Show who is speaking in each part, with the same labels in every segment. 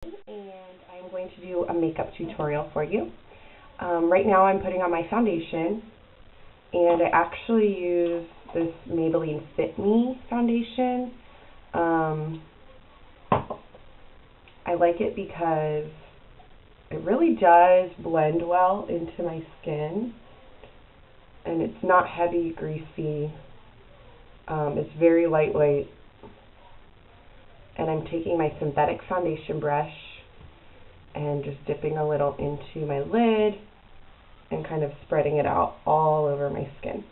Speaker 1: And I'm going to do a makeup tutorial for you. Right now I'm putting on my foundation, and I actually use this Maybelline Fit Me foundation. I like it because it really does blend well into my skin, and it's not heavy, greasy. It's very lightweight. And I'm taking my synthetic foundation brush and just dipping a little into my lid and kind of spreading it out all over my skin.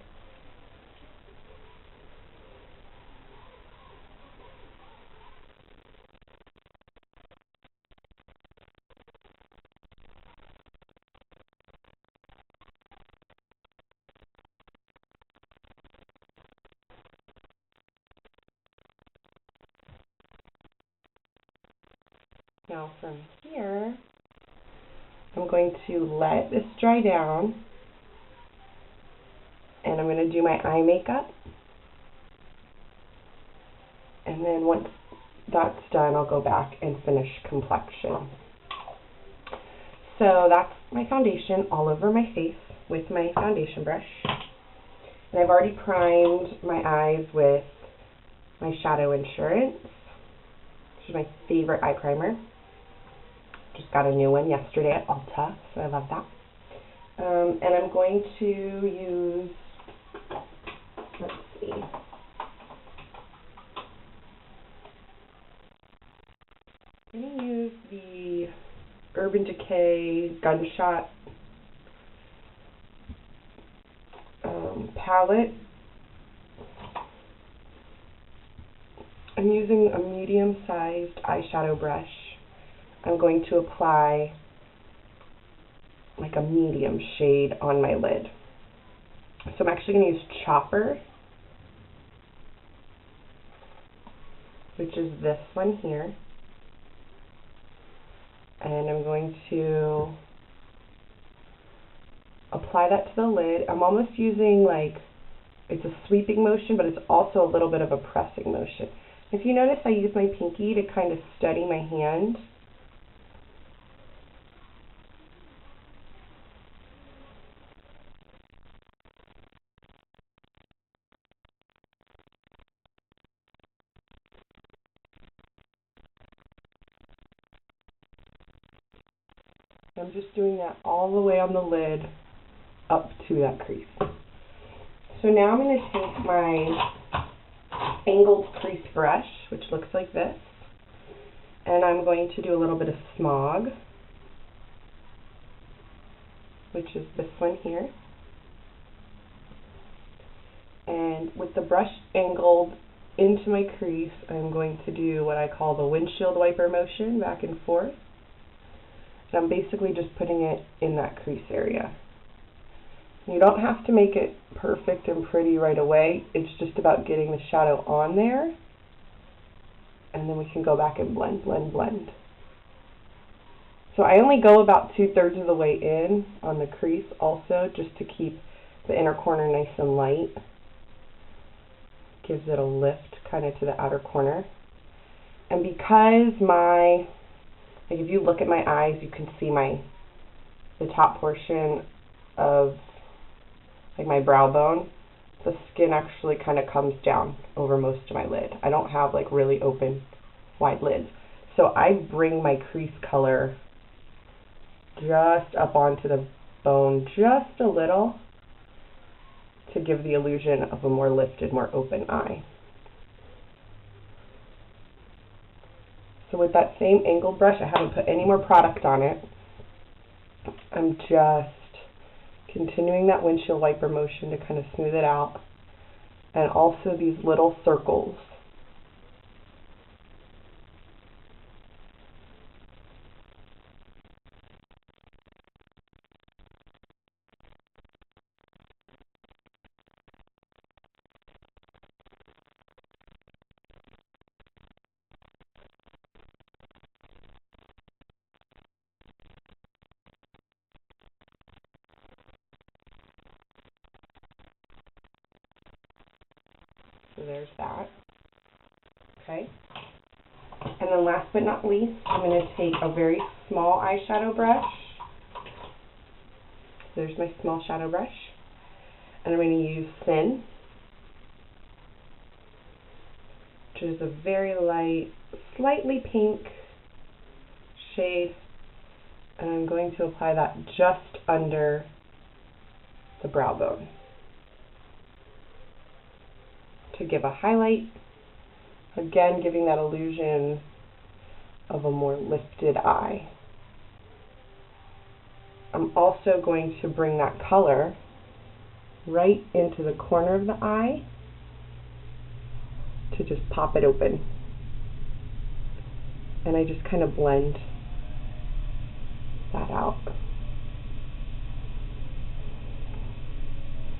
Speaker 1: Now from here, I'm going to let this dry down, and I'm going to do my eye makeup. And then once that's done, I'll go back and finish complexion. So that's my foundation all over my face with my foundation brush. And I've already primed my eyes with my Shadow Insurance, which is my favorite eye primer. Just got a new one yesterday at Ulta, so I love that. And I'm going to use, let's see, I'm going to use the Urban Decay Gunshot palette. I'm using a medium-sized eyeshadow brush. I'm going to apply like a medium shade on my lid. So I'm actually going to use Chopper, which is this one here. And I'm going to apply that to the lid. I'm almost using like, it's a sweeping motion, but it's also a little bit of a pressing motion. If you notice, I use my pinky to kind of steady my hand. I'm just doing that all the way on the lid up to that crease. So now I'm going to take my angled crease brush, which looks like this, and I'm going to do a little bit of smog, which is this one here. And with the brush angled into my crease, I'm going to do what I call the windshield wiper motion, back and forth. And I'm basically just putting it in that crease area. You don't have to make it perfect and pretty right away. It's just about getting the shadow on there, and then we can go back and blend, blend, blend. So I only go about 2/3 of the way in on the crease also, just to keep the inner corner nice and light. Gives it a lift kind of to the outer corner. And because like if you look at my eyes, you can see the top portion of like my brow bone. The skin actually kind of comes down over most of my lid. I don't have like really open, wide lids. So I bring my crease color just up onto the bone just a little to give the illusion of a more lifted, more open eye. So with that same angled brush, I haven't put any more product on it. I'm just continuing that windshield wiper motion to kind of smooth it out. And also these little circles. So there's that. Okay. And then last but not least, I'm going to take a very small eyeshadow brush. There's my small shadow brush. And I'm going to use Thin, which is a very light, slightly pink shade. And I'm going to apply that just under the brow bone to give a highlight. Again, giving that illusion of a more lifted eye. I'm also going to bring that color right into the corner of the eye to just pop it open. And I just kind of blend that out.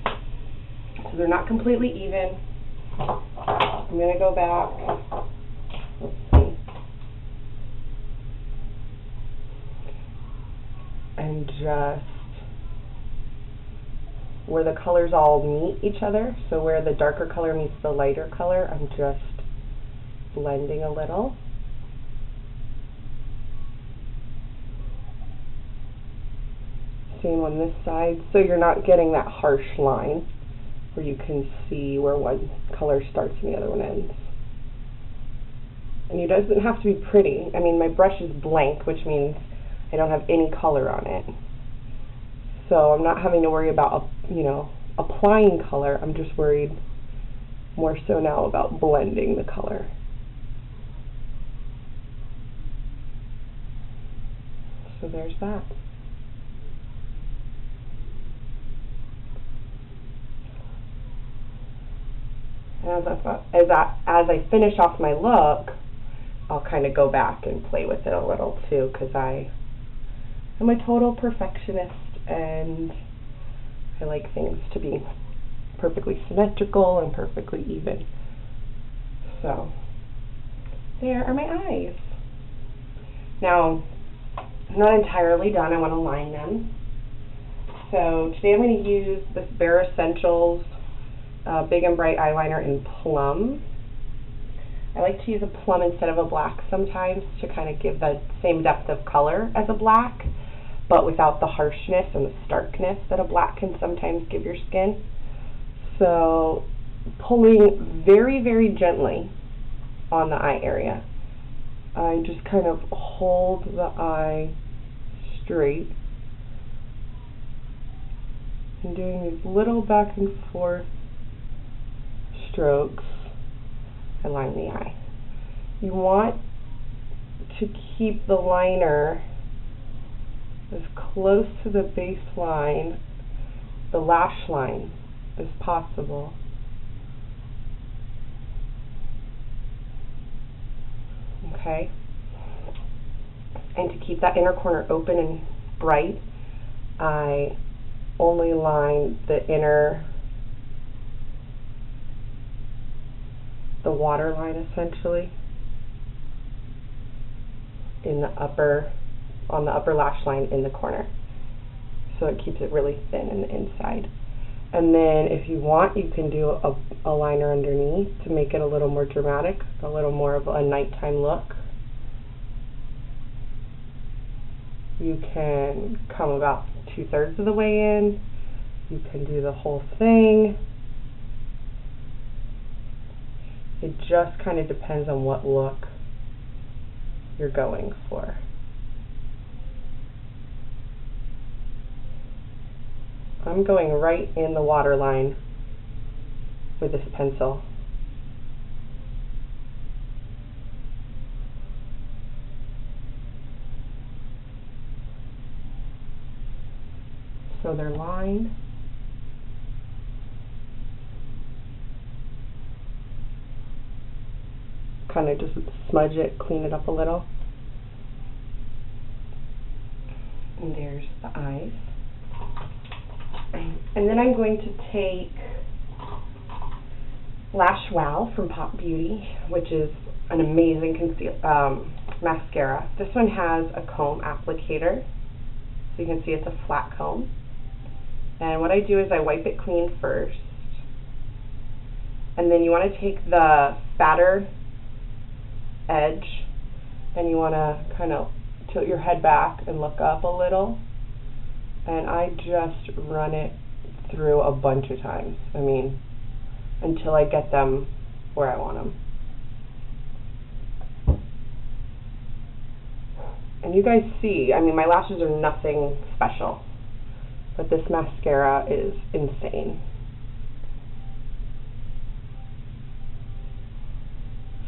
Speaker 1: So they're not completely even. I'm going to go back. Let's see. And just where the colors all meet each other, so where the darker color meets the lighter color, I'm just blending a little. Same on this side, so you're not getting that harsh line where you can see where one color starts and the other one ends. And it doesn't have to be pretty. I mean, my brush is blank, which means I don't have any color on it. So I'm not having to worry about, applying color. I'm just worried more so now about blending the color. So there's that. And as I finish off my look, I'll kind of go back and play with it a little too, because I am a total perfectionist and I like things to be perfectly symmetrical and perfectly even. So there are my eyes. Now, I'm not entirely done. I want to line them. So today I'm going to use this Bare Essentials Big and Bright eyeliner in Plum. I like to use a plum instead of a black sometimes to kind of give the same depth of color as a black, but without the harshness and the starkness that a black can sometimes give your skin. So pulling very, very gently on the eye area, I just kind of hold the eye straight and doing these little back and forth strokes and line the eye. You want to keep the liner as close to the baseline, the lash line, as possible. Okay? And to keep that inner corner open and bright, I only line the inner, the waterline essentially, in the upper, on the upper lash line in the corner. So it keeps it really thin in the inside. And then if you want, you can do a liner underneath to make it a little more dramatic, a little more of a nighttime look. You can come about 2/3 of the way in. You can do the whole thing. It just kind of depends on what look you're going for. I'm going right in the waterline with this pencil. So they're lined. Kind of just smudge it, clean it up a little. And there's the eyes. And then I'm going to take Lash Wow from Pop Beauty, which is an amazing mascara. This one has a comb applicator, so you can see it's a flat comb. And what I do is I wipe it clean first, and then you want to take the fatter edge and you want to kind of tilt your head back and look up a little. And I just run it through a bunch of times. I mean, until I get them where I want them. And you guys see, I mean, my lashes are nothing special, but this mascara is insane.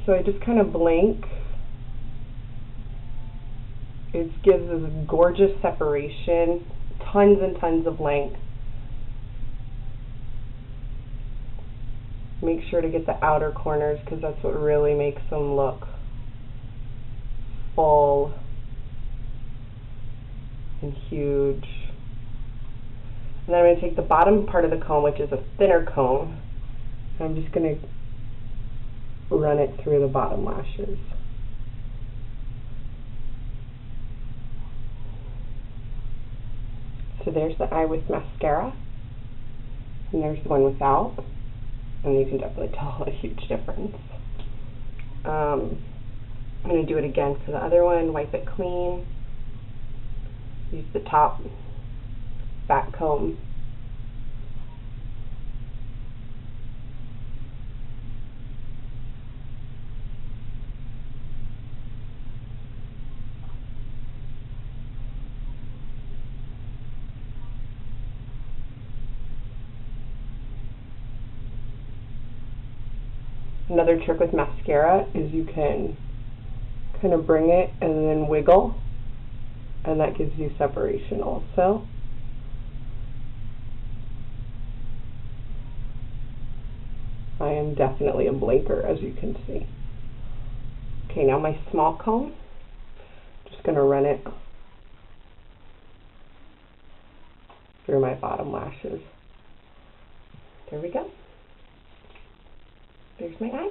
Speaker 1: So I just kind of blink. It gives this gorgeous separation, tons and tons of length. Make sure to get the outer corners because that's what really makes them look full and huge. And then I'm going to take the bottom part of the comb, which is a thinner comb, and I'm just going to run it through the bottom lashes. So there's the eye with mascara, and there's the one without, and you can definitely tell a huge difference. I'm going to do it again for the other one, wipe it clean, use the top back comb. Another trick with mascara is you can kind of bring it and then wiggle, and that gives you separation also. I am definitely a blinker, as you can see. Okay, now my small comb, just going to run it through my bottom lashes. There we go. There's my eye.